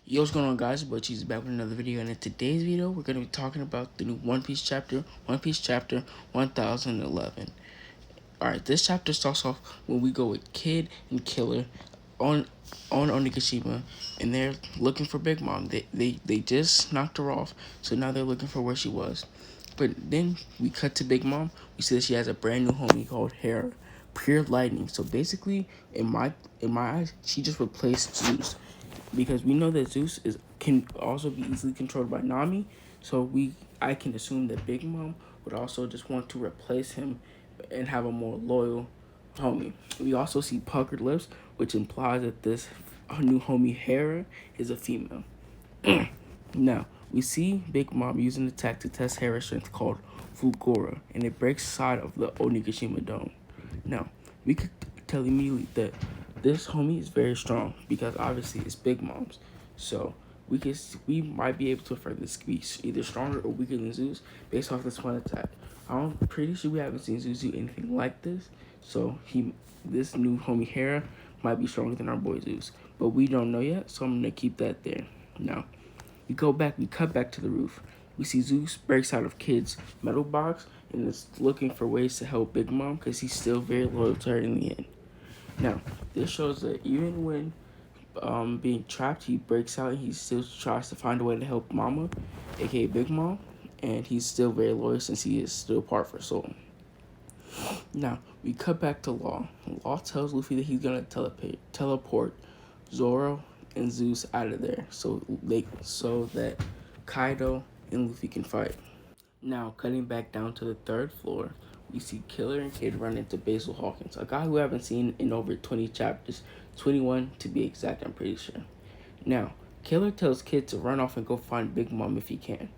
Yo, what's going on, guys? But she's back with another video, and in today's video, we're going to be talking about the new One Piece chapter 1011. Alright, this chapter starts off when we go with Kid and Killer on Onigashima, and they're looking for Big Mom. They just knocked her off, so now they're looking for where she was. But then we cut to Big Mom. We see that she has a brand new homie called Hera, Pure Lightning. So basically, in my eyes, she just replaced Zeus, because we know that Zeus can also be easily controlled by Nami. So I can assume that Big Mom would also just want to replace him and have a more loyal homie. We also see puckered lips, which implies that this new homie Hera is a female. Now, we see Big Mom using the tech to test Hera's strength called Fulgora, and it breaks the side of the Onigashima Dome. Now, we could tell immediately that this homie is very strong because obviously it's Big Mom's. So we might be able to infer this to be either stronger or weaker than Zeus based off this one attack. I'm pretty sure we haven't seen Zeus do anything like this. So this new homie Hera might be stronger than our boy Zeus, but we don't know yet. So I'm gonna keep that there. Now, we cut back to the roof. We see Zeus breaks out of Kid's metal box and is looking for ways to help Big Mom because he's still very loyal to her in the end. Now, this shows that even when being trapped, he breaks out and he still tries to find a way to help Mama, aka Big Mom, and he's still very loyal since he is still part of her soul. Now, we cut back to Law. Law tells Luffy that he's gonna teleport Zoro and Zeus out of there so that Kaido and Luffy can fight. Now, cutting back down to the third floor, we see Killer and Kid run into Basil Hawkins, a guy who we haven't seen in over 20 chapters, 21 to be exact, I'm pretty sure. Now, Killer tells Kid to run off and go find Big Mom if he can,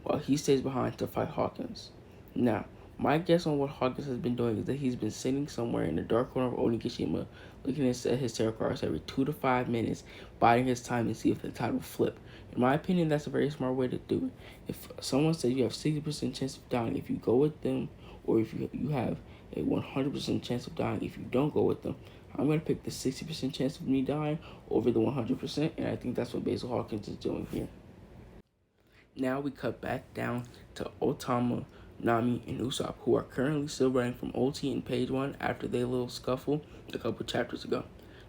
while he stays behind to fight Hawkins. Now, my guess on what Hawkins has been doing is that he's been sitting somewhere in the dark corner of Onigashima, looking at his tarot cards every 2 to 5 minutes, biding his time to see if the tide will flip. In my opinion, that's a very smart way to do it. If someone says you have 60% chance of dying if you go with them, or if you have a 100% chance of dying if you don't go with them, I'm going to pick the 60% chance of me dying over the 100%, and I think that's what Basil Hawkins is doing here. Now we cut back down to Otama, Nami, and Usopp, who are currently still running from OT in page 1 after their little scuffle a couple chapters ago.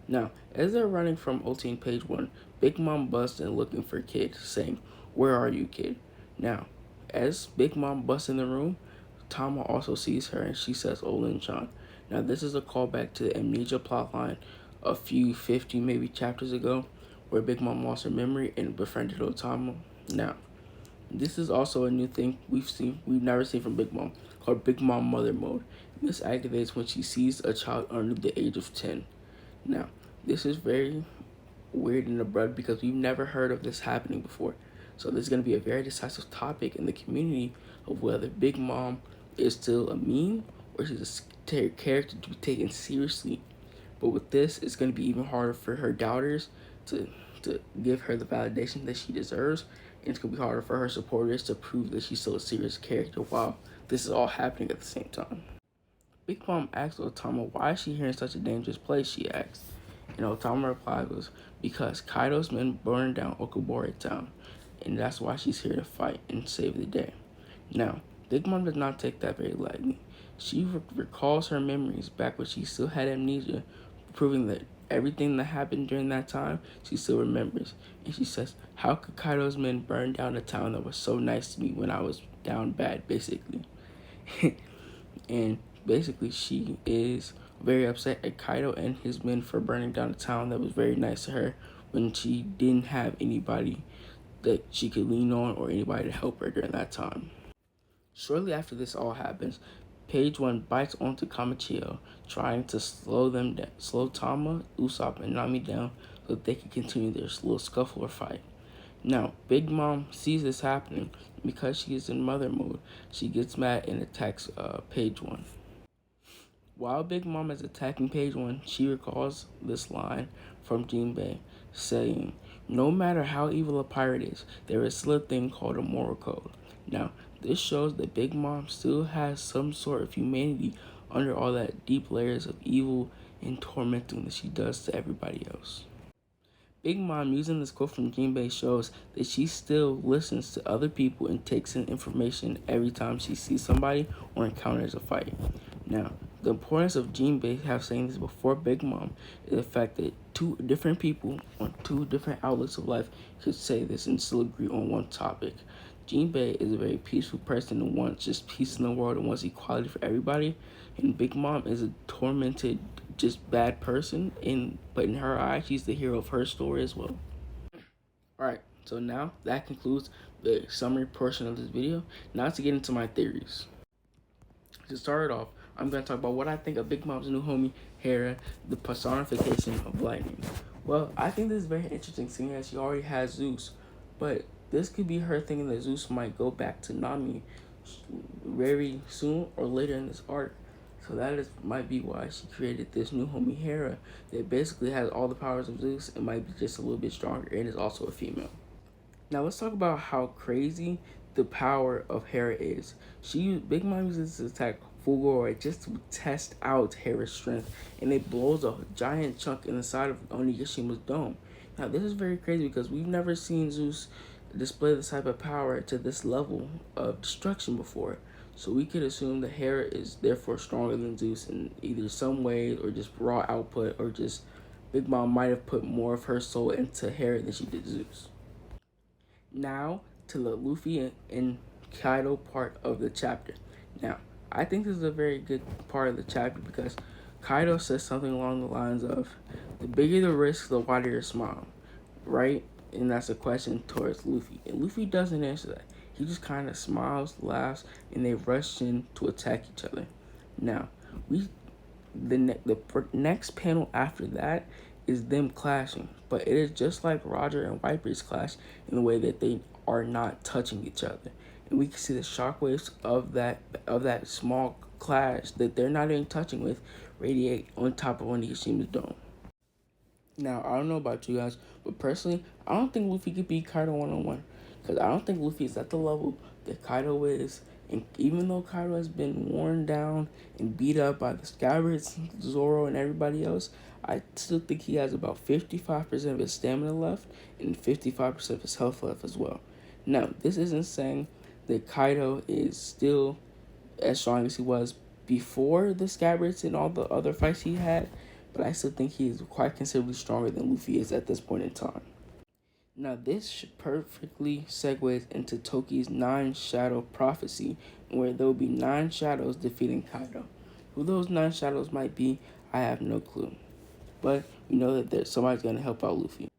Now, as they're running from OT in page 1, Big Mom busts in looking for Kid, saying, "Where are you, Kid?" Now, as Big Mom busts in the room, Tama also sees her and she says, "Olin-chan." Now, this is a callback to the Amnesia plotline a few 50 maybe chapters ago, where Big Mom lost her memory and befriended Otama. Now, this is also a new thing we've never seen from Big Mom, called Big Mom Mother Mode. This activates when she sees a child under the age of 10. Now, this is very weird and abrupt because we've never heard of this happening before. So this is going to be a very decisive topic in the community of whether Big Mom is still a meme or she's a character to be taken seriously. But with this, it's going to be even harder for her doubters to give her the validation that she deserves, and it's going to be harder for her supporters to prove that she's still a serious character while this is all happening at the same time. Big Mom asks Otama why is she here in such a dangerous place, she asks. And Otama replies, because Kaido's men burned down Okobore town, and that's why she's here to fight and save the day. Now, Big Mom does not take that very lightly. She recalls her memories back when she still had amnesia, proving that everything that happened during that time, she still remembers. And she says, how could Kaido's men burn down a town that was so nice to me when I was down bad, basically? And basically, she is very upset at Kaido and his men for burning down a town that was very nice to her when she didn't have anybody that she could lean on or anybody to help her during that time. Shortly after this all happens, Page 1 bites onto Kamachio, trying to slow Tama, Usopp, and Nami down so that they can continue their little scuffle or fight. Now, Big Mom sees this happening. Because she is in mother mode, she gets mad and attacks Page 1. While Big Mom is attacking Page 1, she recalls this line from Jinbei, saying, "No matter how evil a pirate is, there is still a thing called a moral code." Now, this shows that Big Mom still has some sort of humanity under all that deep layers of evil and tormenting that she does to everybody else. Big Mom using this quote from Jinbei shows that she still listens to other people and takes in information every time she sees somebody or encounters a fight. Now, the importance of Jinbei have saying this before Big Mom is the fact that two different people on two different outlets of life could say this and still agree on one topic. Jinbei is a very peaceful person who wants just peace in the world and wants equality for everybody, and Big Mom is a tormented, just bad person. But in her eyes, she's the hero of her story as well. Alright, so now that concludes the summary portion of this video. Now to get into my theories. To start it off, I'm going to talk about what I think of Big Mom's new homie, Hera, the personification of lightning. Well, I think this is very interesting, seeing as she already has Zeus. But this could be her thinking that Zeus might go back to Nami very soon or later in this arc. So might be why she created this new homie, Hera, that basically has all the powers of Zeus and might be just a little bit stronger and is also a female. Now let's talk about how crazy the power of Hera is. Big Mom uses this attack Fulgore just to test out Hera's strength, and it blows a giant chunk in the side of Onigishima's dome. Now this is very crazy because we've never seen Zeus display this type of power to this level of destruction before. So we could assume that Hera is therefore stronger than Zeus in either some ways or just raw output, or just Big Mom might have put more of her soul into Hera than she did Zeus. Now to the Luffy and Kaido part of the chapter. Now, I think this is a very good part of the chapter because Kaido says something along the lines of, the bigger the risk, the wider your smile, right? And that's a question towards Luffy. And Luffy doesn't answer that. He just kind of smiles, laughs, and they rush in to attack each other. Now, the next panel after that is them clashing, but it is just like Roger and Viper's clash in the way that they are not touching each other, and we can see the shockwaves of that small clash that they're not even touching with radiate on top of Onigashimi's dome. Now, I don't know about you guys, but personally, I don't think Luffy could beat Kaido one-on-one. Because I don't think Luffy is at the level that Kaido is. And even though Kaido has been worn down and beat up by the Scabbards, Zoro, and everybody else, I still think he has about 55% of his stamina left and 55% of his health left as well. Now, this isn't saying that Kaido is still as strong as he was before the Scabbards and all the other fights he had, but I still think he is quite considerably stronger than Luffy is at this point in time. Now this perfectly segues into Toki's 9 shadow prophecy, where there will be 9 shadows defeating Kaido. Who those 9 shadows might be, I have no clue. But we know that somebody's going to help out Luffy.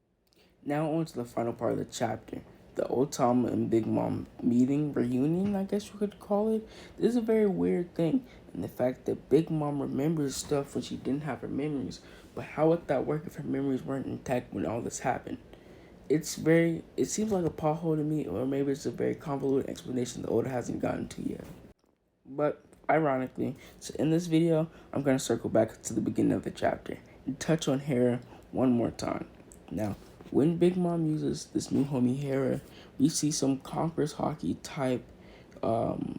Now on to the final part of the chapter. The Otama and Big Mom meeting, reunion, I guess you could call it. This is a very weird thing. And the fact that Big Mom remembers stuff when she didn't have her memories. But how would that work if her memories weren't intact when all this happened? It seems like a pothole to me, or maybe it's a very convoluted explanation that Oda hasn't gotten to yet. But ironically, so in this video, I'm going to circle back to the beginning of the chapter and touch on Hera one more time. Now, when Big Mom uses this new homie Hera, we see some Conquerors Hockey type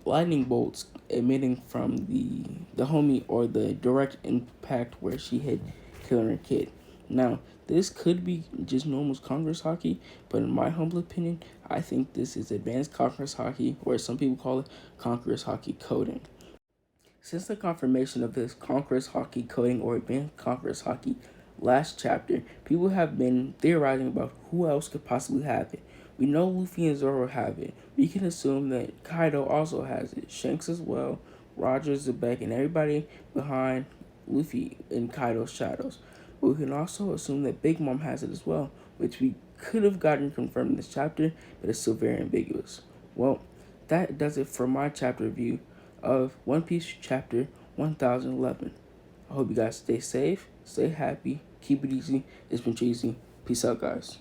lightning bolts emitting from the homie, or the direct impact where she hit killing her kid. Now, this could be just normal Conquerors Hockey, but in my humble opinion, I think this is advanced Conquerors Hockey, or some people call it Conquerors Hockey coding. Since the confirmation of this Conquerors Hockey coding, or advanced Conquerors Hockey last chapter, people have been theorizing about who else could possibly have it. We know Luffy and Zoro have it. We can assume that Kaido also has it, Shanks as well, Roger, Zebek, and everybody behind Luffy and Kaido's shadows. But we can also assume that Big Mom has it as well, which we could have gotten confirmed in this chapter, but it's still very ambiguous. Well, that does it for my chapter review of One Piece chapter 1011. I hope you guys stay safe, stay happy, keep it easy. It's been Treezzy. Peace out, guys.